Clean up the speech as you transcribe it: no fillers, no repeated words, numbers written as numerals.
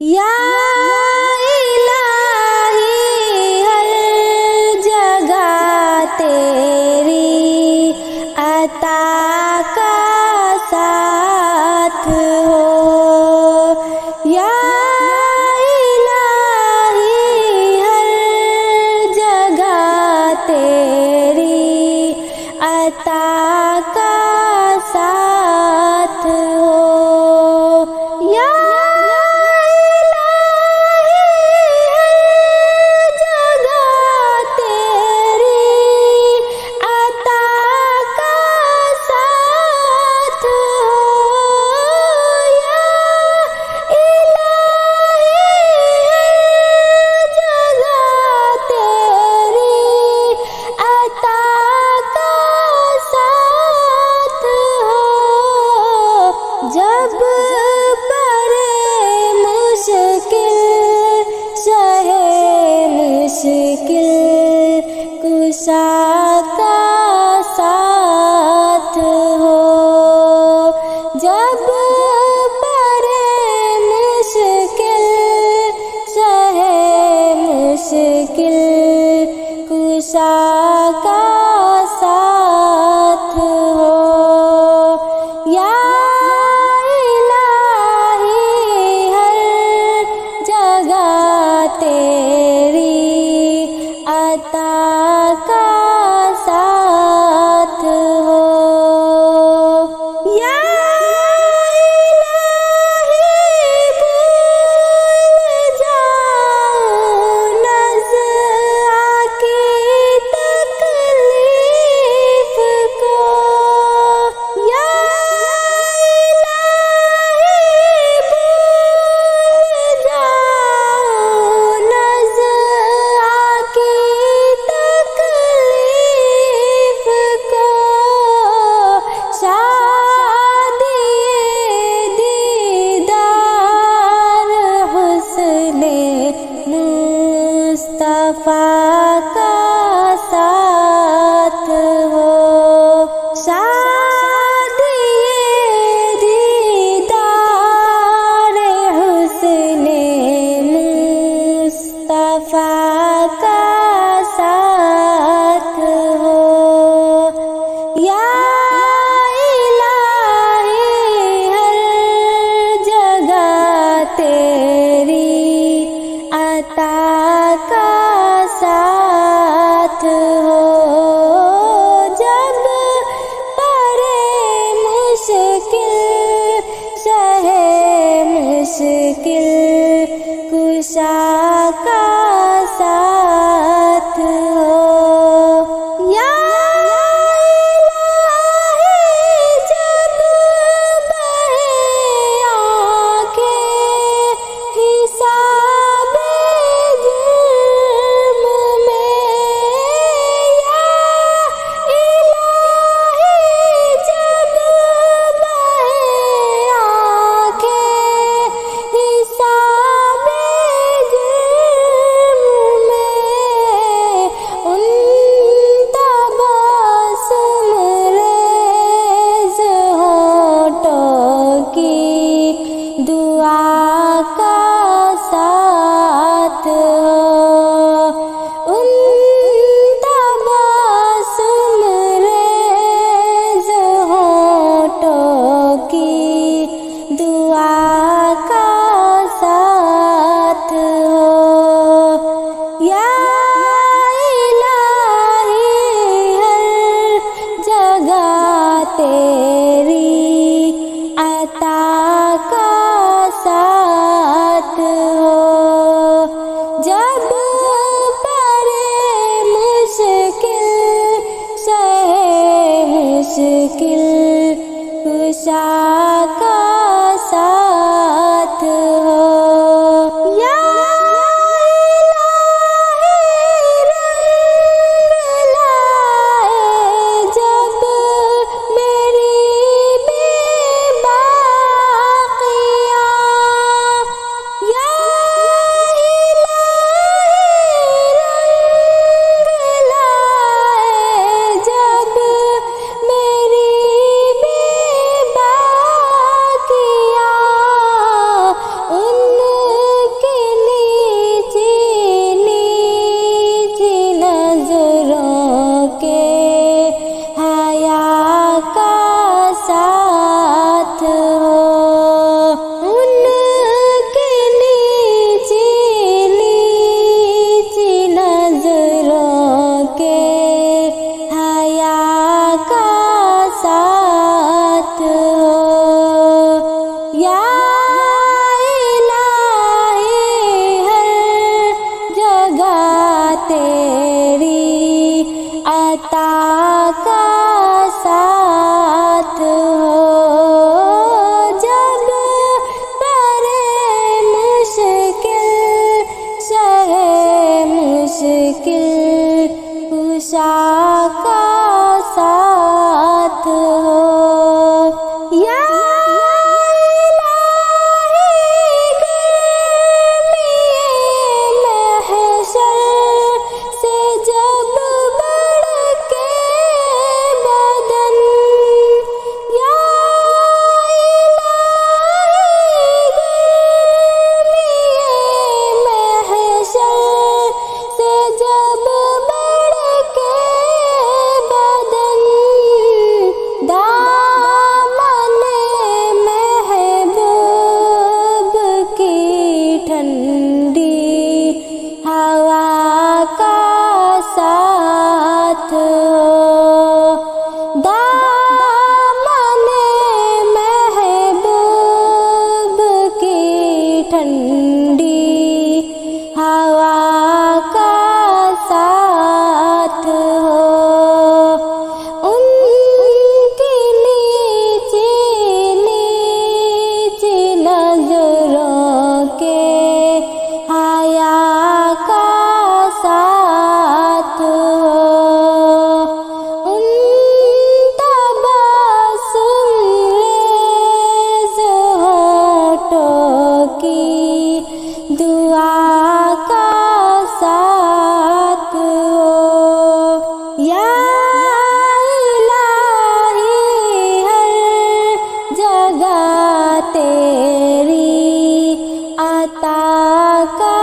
یا الہی ہر جگہ تیری عطا کا ساتھ ہو، یا الہی ہر جگہ تیری عطا کا ساتھ ہو، یا جب پڑے مشکل شہ مشکل کشا کا ساتھ ہو، جب پڑے مشکل شہ مشکل کشا کا ساتھ ہو، یا تیری عطا کا ساتھ ہو، یا الہی بھول جاؤں نزع کی تکلیف کو، یا الہی بھول جاؤں مصطفیٰ کا ساتھ ہو، شادی دیدار حسن مصطفیٰ کا ساتھ ہو، یا الہی ہر جگہ تیری عطا کا ساتھ ہو، جب پڑے مشکل شہ مشکل کشا کا ساتھ ہو، یا الہی جب بہے آنکھیں حساب جرم میں، یا الہی جب بہے آنکھیں حساب جرم میں، ٹھنڈی ہوا کا ساتھ ہو، ان کی نیچی نیچی نظروں کے حیا کا ساتھ ہو، ان تبسم لیز ہونٹوں کی دعا کا ساتھ ہو۔ یا الہی ہر جگہ تیری عطا کا